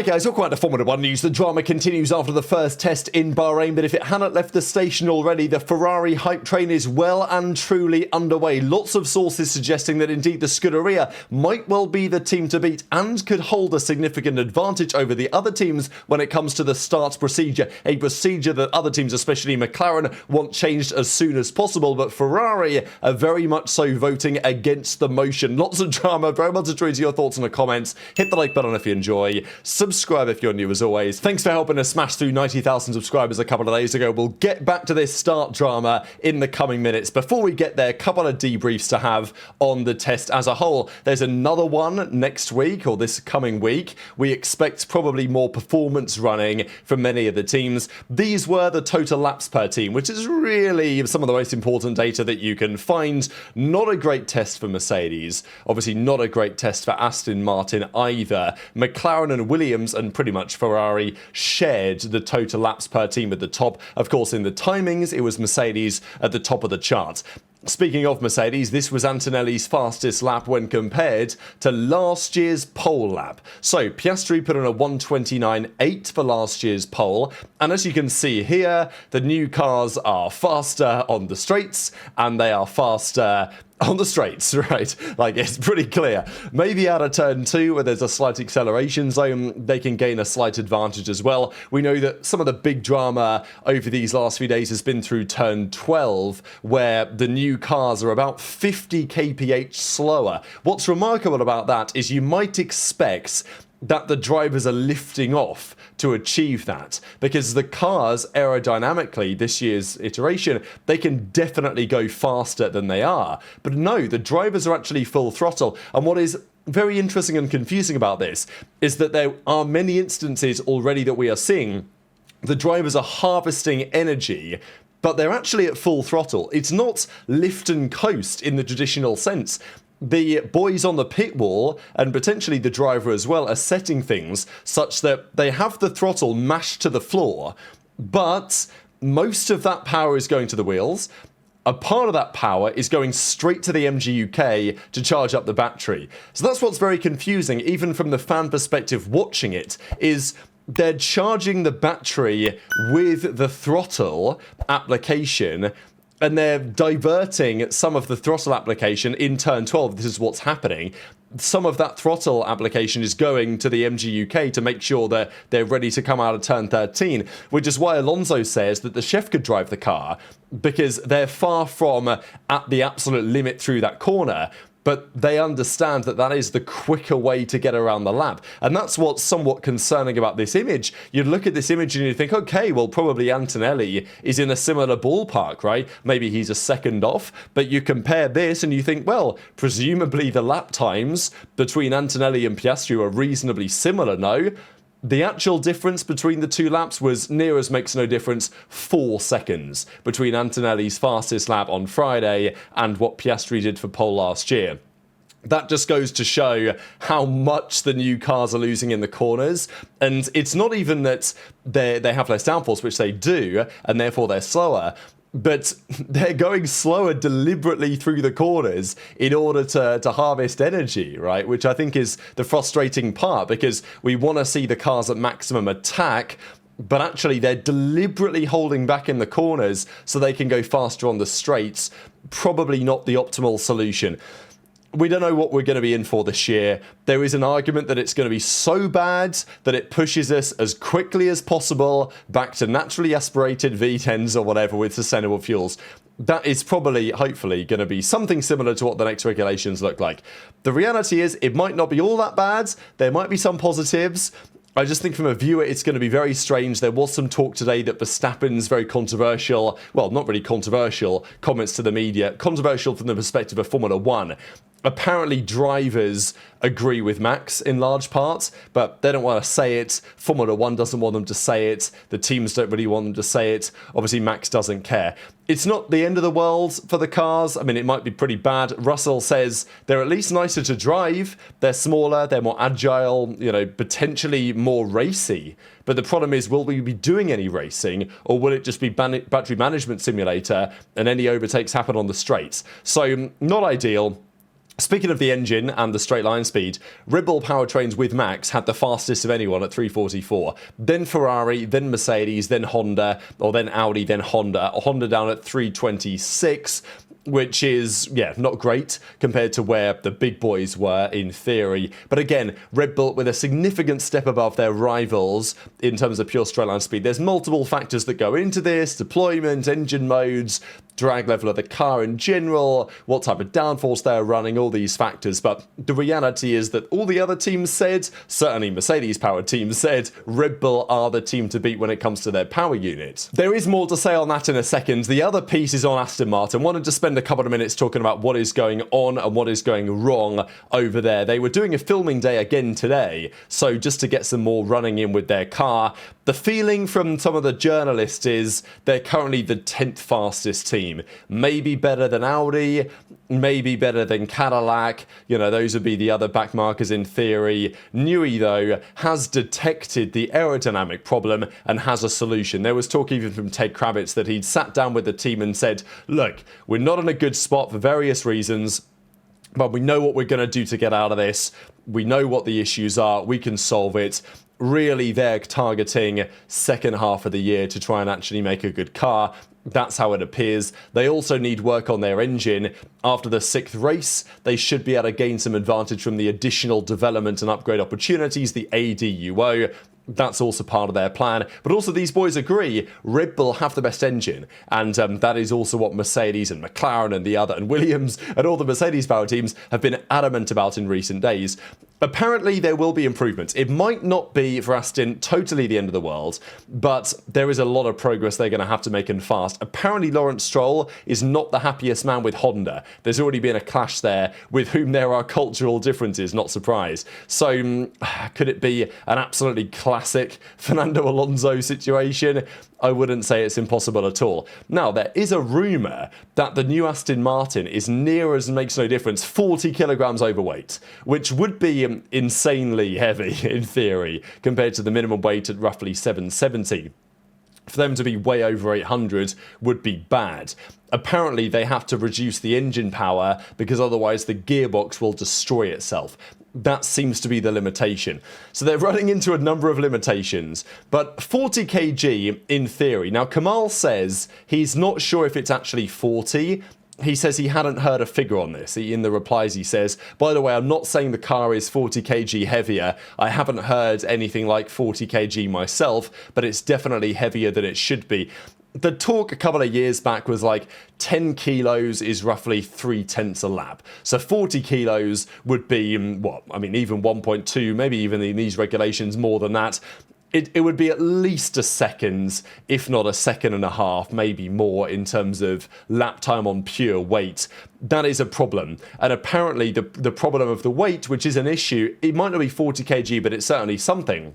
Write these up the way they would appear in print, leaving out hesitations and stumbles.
Hi guys, welcome back to Formula 1 news. The drama continues after the first test in Bahrain, but if it hadn't left the station already, the Ferrari hype train is well and truly underway. Lots of sources suggesting that indeed the Scuderia might well be the team to beat and could hold a significant advantage over the other teams when it comes to the start procedure. A procedure that other teams, especially McLaren, want changed as soon as possible, but Ferrari are very much so voting against the motion. Lots of drama, very much intrigued to your thoughts in the comments. Hit the like button if you enjoy. Subscribe if you're new as always. Thanks for helping us smash through 90,000 subscribers a couple of days ago. We'll get back to this start drama in the coming minutes. Before we get there, a couple of debriefs to have on the test as a whole. There's another one next week or this coming week. We expect probably more performance running from many of the teams. These were the total laps per team, which is really some of the most important data that you can find. Not a great test for Mercedes. Obviously not a great test for Aston Martin either. McLaren and Williams and pretty much Ferrari shared the total laps per team at the top. Of course, in the timings, it was Mercedes at the top of the chart. Speaking of Mercedes, this was Antonelli's fastest lap when compared to last year's pole lap. So Piastri put on a 1:29.8 for last year's pole, and as you can see here, the new cars are faster on the straights and they are faster on the straights, right? Like, it's pretty clear. Maybe out of turn 2, where there's a slight acceleration zone, they can gain a slight advantage as well. We know that some of the big drama over these last few days has been through turn 12, where the new cars are about 50 kph slower. What's remarkable about that is you might expect that the drivers are lifting off to achieve that, because the cars aerodynamically, this year's iteration, they can definitely go faster than they are. But no, the drivers are actually full throttle. And what is very interesting and confusing about this is that there are many instances already that we are seeing the drivers are harvesting energy, but they're actually at full throttle. It's not lift and coast in the traditional sense. The boys on the pit wall, and potentially the driver as well, are setting things such that they have the throttle mashed to the floor, but most of that power is going to the wheels. A part of that power is going straight to the MGUK to charge up the battery. So that's what's very confusing, even from the fan perspective watching it, is they're charging the battery with the throttle application, and they're diverting some of the throttle application in turn 12. This is what's happening. Some of that throttle application is going to the MGUK to make sure that they're ready to come out of turn 13, which is why Alonso says that the chef could drive the car, because they're far from at the absolute limit through that corner. But they understand that that is the quicker way to get around the lap. And that's what's somewhat concerning about this image. You look at this image and you think, okay, well, probably Antonelli is in a similar ballpark, right? Maybe he's a second off. But you compare this and you think, well, presumably the lap times between Antonelli and Piastri are reasonably similar, no? The actual difference between the two laps was near as makes no difference, 4 seconds between Antonelli's fastest lap on Friday and what Piastri did for pole last year. That just goes to show how much the new cars are losing in the corners. And it's not even that they have less downforce, which they do, and therefore they're slower. But they're going slower deliberately through the corners in order to harvest energy, right? Which I think is the frustrating part, because we want to see the cars at maximum attack, but actually they're deliberately holding back in the corners so they can go faster on the straights. Probably not the optimal solution. We don't know what we're going to be in for this year. There is an argument that it's going to be so bad that it pushes us as quickly as possible back to naturally aspirated V10s or whatever with sustainable fuels. That is probably, hopefully, going to be something similar to what the next regulations look like. The reality is, it might not be all that bad. There might be some positives. I just think from a viewer, it's going to be very strange. There was some talk today that Verstappen's very controversial, well, not really controversial, comments to the media, controversial from the perspective of Formula 1. Apparently drivers agree with Max in large part, but they don't want to say it. Formula 1 doesn't want them to say it. The teams don't really want them to say it. Obviously, Max doesn't care. It's not the end of the world for the cars. I mean, it might be pretty bad. Russell says they're at least nicer to drive. They're smaller, they're more agile, potentially more racy. But the problem is, will we be doing any racing, or will it just be battery management simulator and any overtakes happen on the straights? So, not ideal. Speaking of the engine and the straight line speed, Red Bull powertrains with Max had the fastest of anyone at 344. Then Ferrari, then Mercedes, then Honda, or then Audi, then Honda. Honda down at 326. Which is, yeah, not great compared to where the big boys were in theory. But again, Red Bull with a significant step above their rivals in terms of pure straight line speed. There's multiple factors that go into this: deployment, engine modes, drag level of the car in general, what type of downforce they're running, all these factors. But the reality is that all the other teams said, certainly Mercedes-powered teams said, Red Bull are the team to beat when it comes to their power unit. There is more to say on that in a second. The other piece is on Aston Martin. Wanted to spend a couple of minutes talking about what is going on and what is going wrong over there. They were doing a filming day again today, so just to get some more running in with their car. The feeling from some of the journalists is they're currently the 10th fastest team. Maybe better than Audi, maybe better than Cadillac. You know, those would be the other backmarkers in theory. Newey, though, has detected the aerodynamic problem and has a solution. There was talk even from Ted Kravitz that he'd sat down with the team and said, look, we're not in a good spot for various reasons, but we know what we're going to do to get out of this. We know what the issues are. We can solve it. Really, they're targeting second half of the year to try and actually make a good car. That's how it appears. They also need work on their engine. After the 6th race, they should be able to gain some advantage from the additional development and upgrade opportunities, the ADUO. That's also part of their plan. But also these boys agree Red Bull have the best engine. And that is also what Mercedes and McLaren and Williams and all the Mercedes power teams have been adamant about in recent days. Apparently there will be improvements. It might not be for Aston totally the end of the world, but there is a lot of progress they're going to have to make and fast. Apparently Lawrence Stroll is not the happiest man with Honda. There's already been a clash there with whom there are cultural differences, not surprised. So could it be an absolutely classic Fernando Alonso situation? I wouldn't say it's impossible at all. Now, there is a rumour that the new Aston Martin is near as makes no difference 40 kilograms overweight, which would be insanely heavy in theory compared to the minimum weight at roughly 770. For them to be way over 800 would be bad. Apparently, they have to reduce the engine power because otherwise the gearbox will destroy itself. That seems to be the limitation. So they're running into a number of limitations, but 40 kg in theory. Now, Kamal says he's not sure if it's actually 40. He says he hadn't heard a figure on this. In the replies he says, by the way, I'm not saying the car is 40 kg heavier. I haven't heard anything like 40 kg myself, but it's definitely heavier than it should be. The talk a couple of years back was like 10 kilos is roughly 3/10 a lap. So 40 kilos would be, what? I mean, even 1.2, maybe even in these regulations more than that. It would be at least a second, if not a second and a half, maybe more in terms of lap time on pure weight. That is a problem. And apparently the problem of the weight, which is an issue, it might not be 40 kg, but it's certainly something.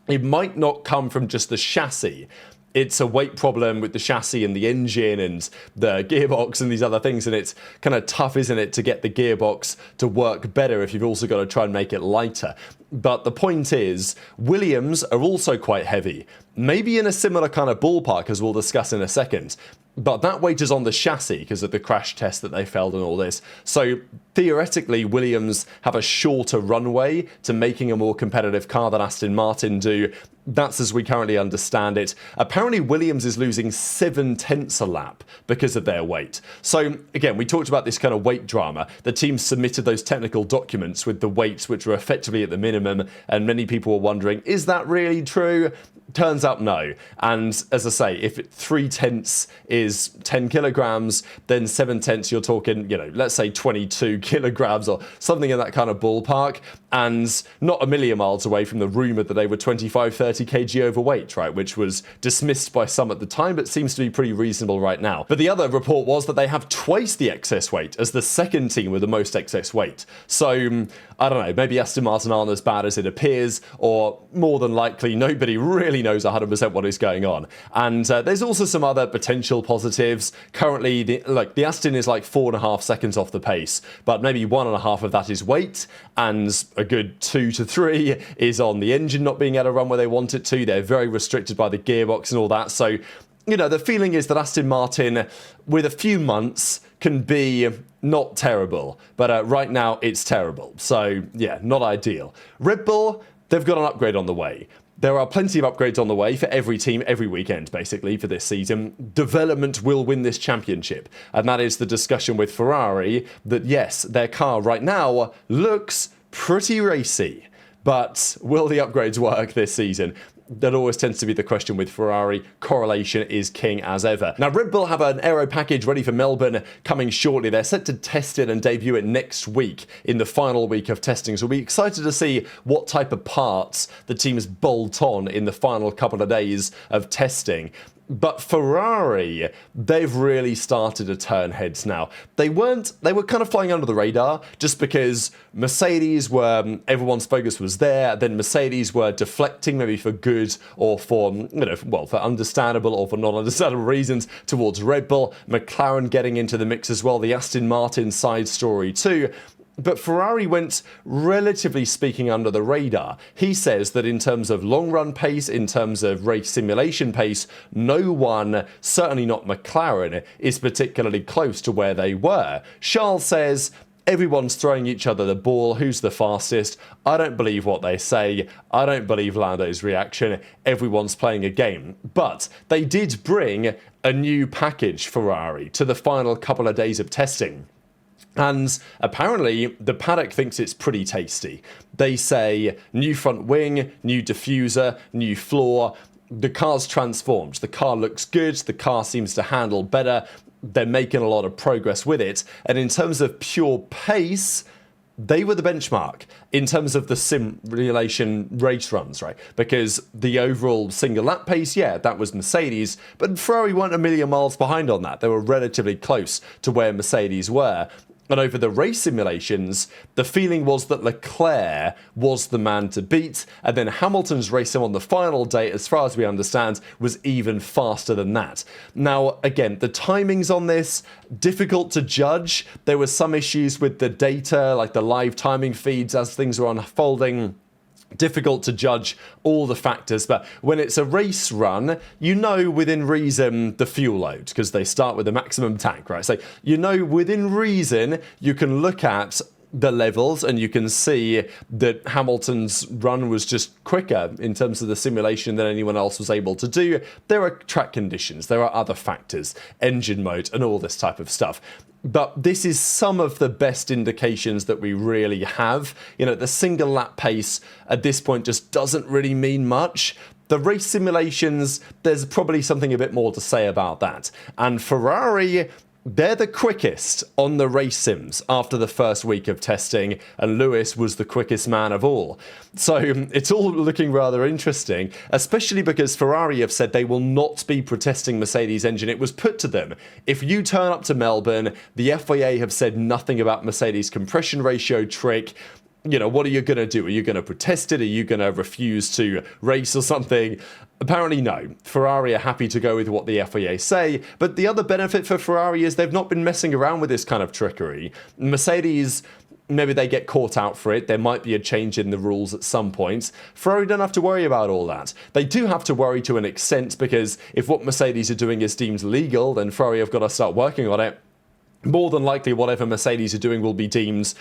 It might not come from just the chassis. It's a weight problem with the chassis and the engine and the gearbox and these other things, and it's kind of tough, isn't it, to get the gearbox to work better if you've also got to try and make it lighter. But the point is, Williams are also quite heavy. Maybe in a similar kind of ballpark, as we'll discuss in a second. But that weight is on the chassis because of the crash test that they failed and all this. So theoretically, Williams have a shorter runway to making a more competitive car than Aston Martin do. That's as we currently understand it. Apparently, Williams is losing 7/10 a lap because of their weight. So again, we talked about this kind of weight drama. The team submitted those technical documents with the weights which were effectively at the minimum, and many people were wondering, is that really true? Turns out no. And as I say, if 3/10 is 10 kilograms, then 7/10 you're talking, let's say 22 kilograms or something in that kind of ballpark, and not a million miles away from the rumour that they were 25-30 kg overweight, right, which was dismissed by some at the time, but seems to be pretty reasonable right now. But the other report was that they have twice the excess weight as the second team with the most excess weight. So, I don't know, maybe Aston Martin aren't as bad as it appears, or more than likely, nobody really knows 100% what is going on. And there's also some other potential positives. Currently, the Aston is like 4.5 seconds off the pace, but maybe 1.5 of that is weight, and a good 2 to 3 is on the engine not being able to run where they want it to. They're very restricted by the gearbox and all that. So, the feeling is that Aston Martin, with a few months, can be not terrible, but right now it's terrible. So yeah, not ideal. Red Bull, they've got an upgrade on the way. There are plenty of upgrades on the way for every team, every weekend, basically, for this season. Development will win this championship. And that is the discussion with Ferrari, that yes, their car right now looks pretty racy. But will the upgrades work this season? That always tends to be the question with Ferrari. Correlation is king as ever. Now, Red Bull have an aero package ready for Melbourne coming shortly. They're set to test it and debut it next week in the final week of testing. So we'll be excited to see what type of parts the teams bolt on in the final couple of days of testing. But Ferrari, they've really started to turn heads now. They were kind of flying under the radar just because Mercedes were, everyone's focus was there. Then Mercedes were deflecting maybe for good or for, for understandable or for not understandable reasons towards Red Bull. McLaren getting into the mix as well. The Aston Martin side story too. But Ferrari went, relatively speaking, under the radar. He says that in terms of long-run pace, in terms of race simulation pace, no one, certainly not McLaren, is particularly close to where they were. Charles says everyone's throwing each other the ball. Who's the fastest? I don't believe what they say. I don't believe Lando's reaction. Everyone's playing a game. But they did bring a new package, Ferrari, to the final couple of days of testing. And apparently, the paddock thinks it's pretty tasty. They say new front wing, new diffuser, new floor. The car's transformed. The car looks good. The car seems to handle better. They're making a lot of progress with it. And in terms of pure pace, they were the benchmark in terms of the simulation race runs, right? Because the overall single lap pace, yeah, that was Mercedes, but Ferrari weren't a million miles behind on that. They were relatively close to where Mercedes were. And over the race simulations, the feeling was that Leclerc was the man to beat, and then Hamilton's racing on the final day, as far as we understand, was even faster than that. Now, again, the timings on this, difficult to judge. There were some issues with the data, like the live timing feeds as things were unfolding. Difficult to judge all the factors, but when it's a race run, you know within reason the fuel load, because they start with the maximum tank, right? So you know within reason you can look at the levels and you can see that Hamilton's run was just quicker in terms of the simulation than anyone else was able to do. There are track conditions, there are other factors, engine mode and all this type of stuff. But this is some of the best indications that we really have. The single lap pace at this point just doesn't really mean much. The race simulations, there's probably something a bit more to say about that. And Ferrari, they're the quickest on the race sims after the first week of testing, and Lewis was the quickest man of all. So it's all looking rather interesting, especially because Ferrari have said they will not be protesting Mercedes' engine. It was put to them, if you turn up to Melbourne, the FIA have said nothing about Mercedes' compression ratio trick. What are you going to do? Are you going to protest it? Are you going to refuse to race or something? Apparently no. Ferrari are happy to go with what the FIA say, but the other benefit for Ferrari is they've not been messing around with this kind of trickery. Mercedes, maybe they get caught out for it. There might be a change in the rules at some point. Ferrari don't have to worry about all that. They do have to worry to an extent, because if what Mercedes are doing is deemed legal, then Ferrari have got to start working on it. More than likely, whatever Mercedes are doing will be deemed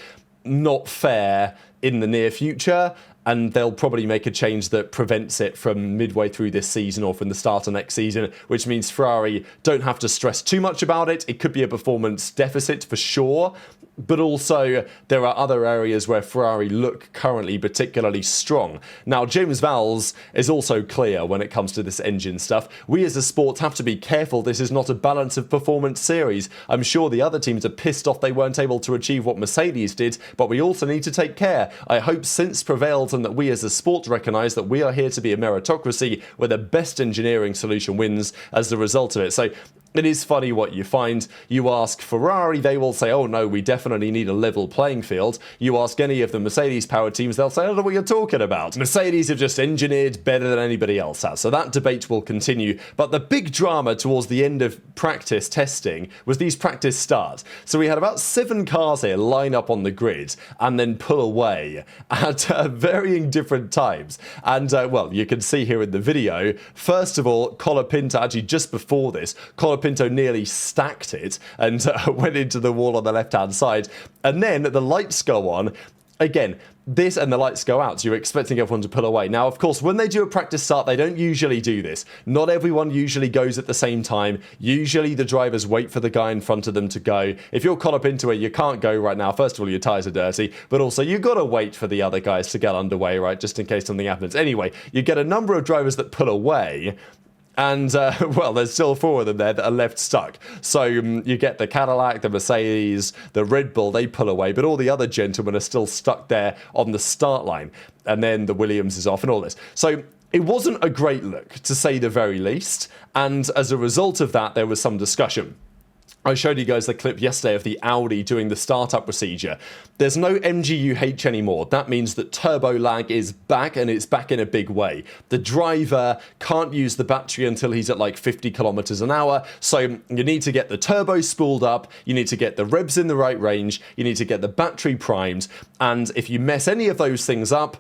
not fair in the near future, and they'll probably make a change that prevents it from midway through this season or from the start of next season, which means Ferrari don't have to stress too much about it. It could be a performance deficit for sure, but also there are other areas where Ferrari look currently particularly strong. Now, James Vowles is also clear when it comes to this engine stuff. We as a sport have to be careful. This is not a balance of performance series. I'm sure the other teams are pissed off they weren't able to achieve what Mercedes did, but we also need to take care. I hope sense prevails and that we as a sport recognise that we are here to be a meritocracy where the best engineering solution wins as the result of it. So it is funny what you find. You ask Ferrari, they will say, oh no, we definitely need a level playing field. You ask any of the Mercedes powered teams, they'll say, I don't know what you're talking about. Mercedes have just engineered better than anybody else has. So that debate will continue. But the big drama towards the end of practice testing was these practice starts. So we had about 7 cars here line up on the grid and then pull away at varying different times. And well, you can see here in the video, first of all, Colapinto, actually just before this, Colapinto Colapinto nearly stacked it and went into the wall on the left-hand side. And then the lights go on. Again, this and the lights go out, so you're expecting everyone to pull away. Now, of course, when they do a practice start, they don't usually do this. Not everyone usually goes at the same time. Usually the drivers wait for the guy in front of them to go. If you're caught up into it, you can't go right now. First of all, your tyres are dirty, but also you've got to wait for the other guys to get underway, right, just in case something happens. Anyway, you get a number of drivers that pull away. And, well, there's still 4 of them there that are left stuck. So you get the Cadillac, the Mercedes, the Red Bull, they pull away. But all the other gentlemen are still stuck there on the start line. And then the Williams is off and all this. So it wasn't a great look, to say the very least. And as a result of that, there was some discussion. I showed you guys the clip yesterday of the Audi doing the startup procedure. There's no MGU-H anymore. That means that turbo lag is back, and it's back in a big way. The driver can't use the battery until he's at like 50 kilometers an hour. So you need to get the turbo spooled up. You need to get the revs in the right range. You need to get the battery primed. And if you mess any of those things up,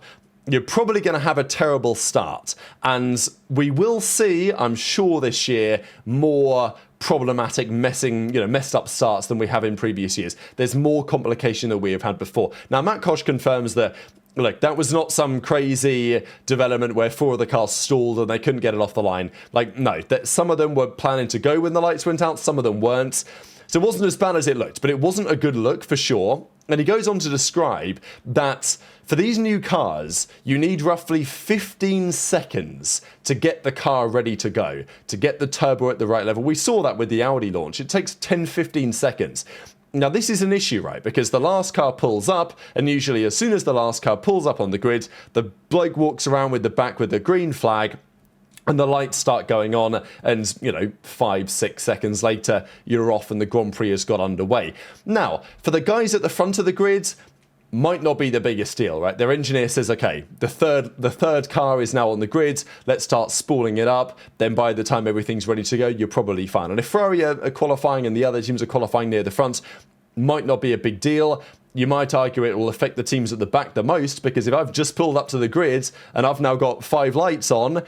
you're probably going to have a terrible start. And we will see, I'm sure this year, more problematic messed up starts than we have in previous years. There's more complication than we have had before. Now, Matt Koch confirms that, look, that was not some crazy development where 4 of the cars stalled and they couldn't get it off the line. Like, no, that some of them were planning to go when the lights went out, some of them weren't. So it wasn't as bad as it looked, but it wasn't a good look for sure. And he goes on to describe that for these new cars, you need roughly 15 seconds to get the car ready to go, to get the turbo at the right level. We saw that with the Audi launch. It takes 10-15 seconds. Now, this is an issue, right? Because the last car pulls up, and usually as soon as the last car pulls up on the grid, the bloke walks around with the green flag, and the lights start going on, and, 5-6 seconds later, you're off and the Grand Prix has got underway. Now, for the guys at the front of the grid, might not be the biggest deal, right? Their engineer says, okay, the third car is now on the grid, let's start spooling it up, then by the time everything's ready to go, you're probably fine. And if Ferrari are qualifying and the other teams are qualifying near the front, might not be a big deal. You might argue it will affect the teams at the back the most, because if I've just pulled up to the grid and I've now got 5 lights on,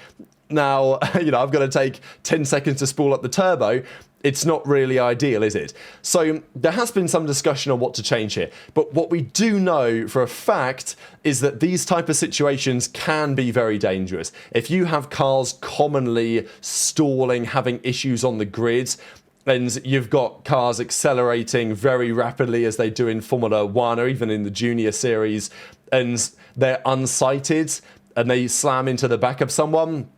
now, I've got to take 10 seconds to spool up the turbo. It's not really ideal, is it? So there has been some discussion on what to change here. But what we do know for a fact is that these type of situations can be very dangerous. If you have cars commonly stalling, having issues on the grid, and you've got cars accelerating very rapidly as they do in Formula 1 or even in the junior series, and they're unsighted and they slam into the back of someone,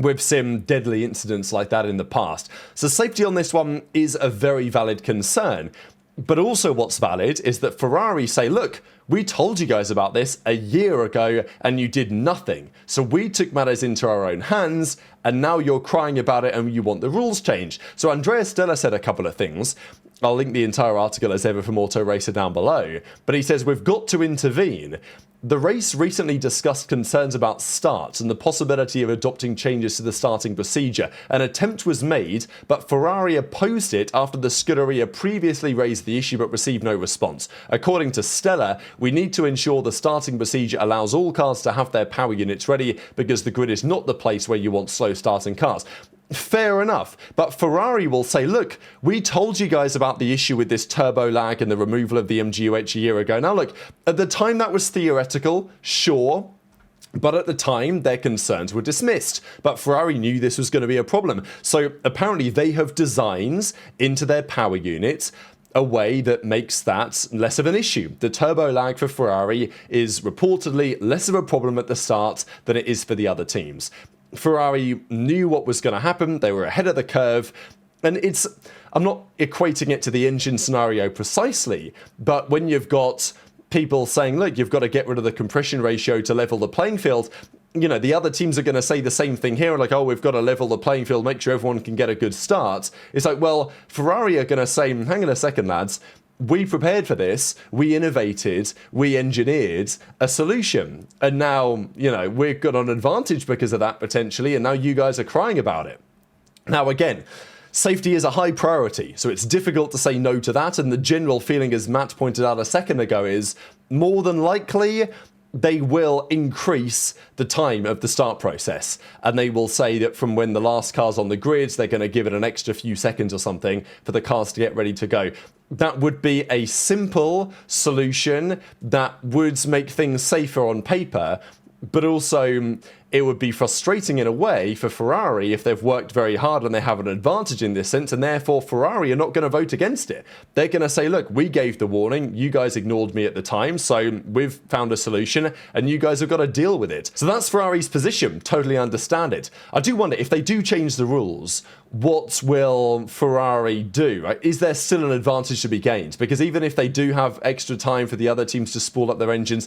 we've seen deadly incidents like that in the past. So safety on this one is a very valid concern. But also what's valid is that Ferrari say, look, we told you guys about this a year ago and you did nothing. So we took matters into our own hands and now you're crying about it and you want the rules changed. So Andrea Stella said a couple of things. I'll link the entire article as ever from Auto Racer down below. But he says, we've got to intervene. The race recently discussed concerns about starts and the possibility of adopting changes to the starting procedure. An attempt was made, but Ferrari opposed it after the Scuderia previously raised the issue but received no response. According to Stella, we need to ensure the starting procedure allows all cars to have their power units ready because the grid is not the place where you want slow starting cars. Fair enough, but Ferrari will say, look, we told you guys about the issue with this turbo lag and the removal of the MGU-H a year ago. Now look, at the time that was theoretical, sure, but at the time their concerns were dismissed. But Ferrari knew this was going to be a problem. So apparently they have designs into their power units a way that makes that less of an issue. The turbo lag for Ferrari is reportedly less of a problem at the start than it is for the other teams. Ferrari knew what was going to happen. They were ahead of the curve. And I'm not equating it to the engine scenario precisely, but when you've got people saying, look, you've got to get rid of the compression ratio to level the playing field, the other teams are going to say the same thing here, like, oh, we've got to level the playing field, make sure everyone can get a good start. It's like, well, Ferrari are going to say, hang on a second, lads. We prepared for this, we innovated, we engineered a solution. And now, we've got an advantage because of that potentially, and now you guys are crying about it. Now, again, safety is a high priority, so it's difficult to say no to that, and the general feeling, as Matt pointed out a second ago, is more than likely they will increase the time of the start process. And they will say that from when the last car's on the grid, they're going to give it an extra few seconds or something for the cars to get ready to go. That would be a simple solution that would make things safer on paper, but also it would be frustrating in a way for Ferrari if they've worked very hard and they have an advantage in this sense, and therefore Ferrari are not going to vote against it. They're going to say, look, we gave the warning, you guys ignored me at the time, so we've found a solution and you guys have got to deal with it. So that's Ferrari's position. Totally understand it. I do wonder, if they do change the rules, what will Ferrari do? Right? Is there still an advantage to be gained? Because even if they do have extra time for the other teams to spool up their engines,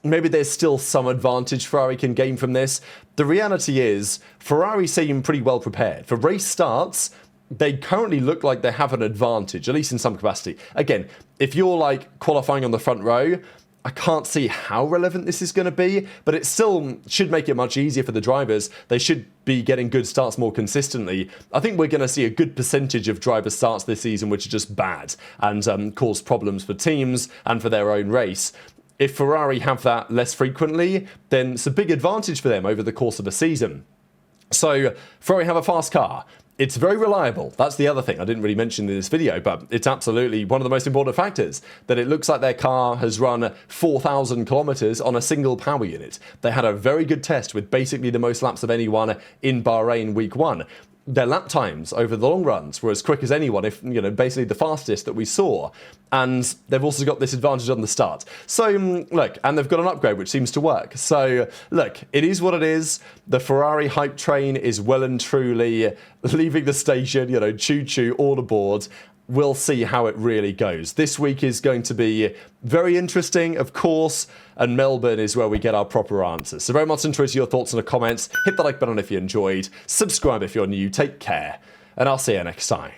maybe there's still some advantage Ferrari can gain from this. The reality is, Ferrari seem pretty well prepared. For race starts, they currently look like they have an advantage, at least in some capacity. Again, if you're like qualifying on the front row, I can't see how relevant this is going to be, but it still should make it much easier for the drivers. They should be getting good starts more consistently. I think we're going to see a good percentage of driver starts this season which are just bad and cause problems for teams and for their own race. If Ferrari have that less frequently, then it's a big advantage for them over the course of a season. So Ferrari have a fast car. It's very reliable. That's the other thing I didn't really mention in this video, but it's absolutely one of the most important factors, that it looks like their car has run 4,000 kilometers on a single power unit. They had a very good test with basically the most laps of anyone in Bahrain week 1. Their lap times over the long runs were as quick as anyone, if basically the fastest that we saw. And they've also got this advantage on the start. So look, and they've got an upgrade which seems to work. So look, it is what it is. The Ferrari hype train is well and truly leaving the station, choo-choo, all aboard. We'll see how it really goes. This week is going to be very interesting, of course, and Melbourne is where we get our proper answers. So very much interested in your thoughts in the comments. Hit the like button if you enjoyed. Subscribe if you're new. Take care, and I'll see you next time.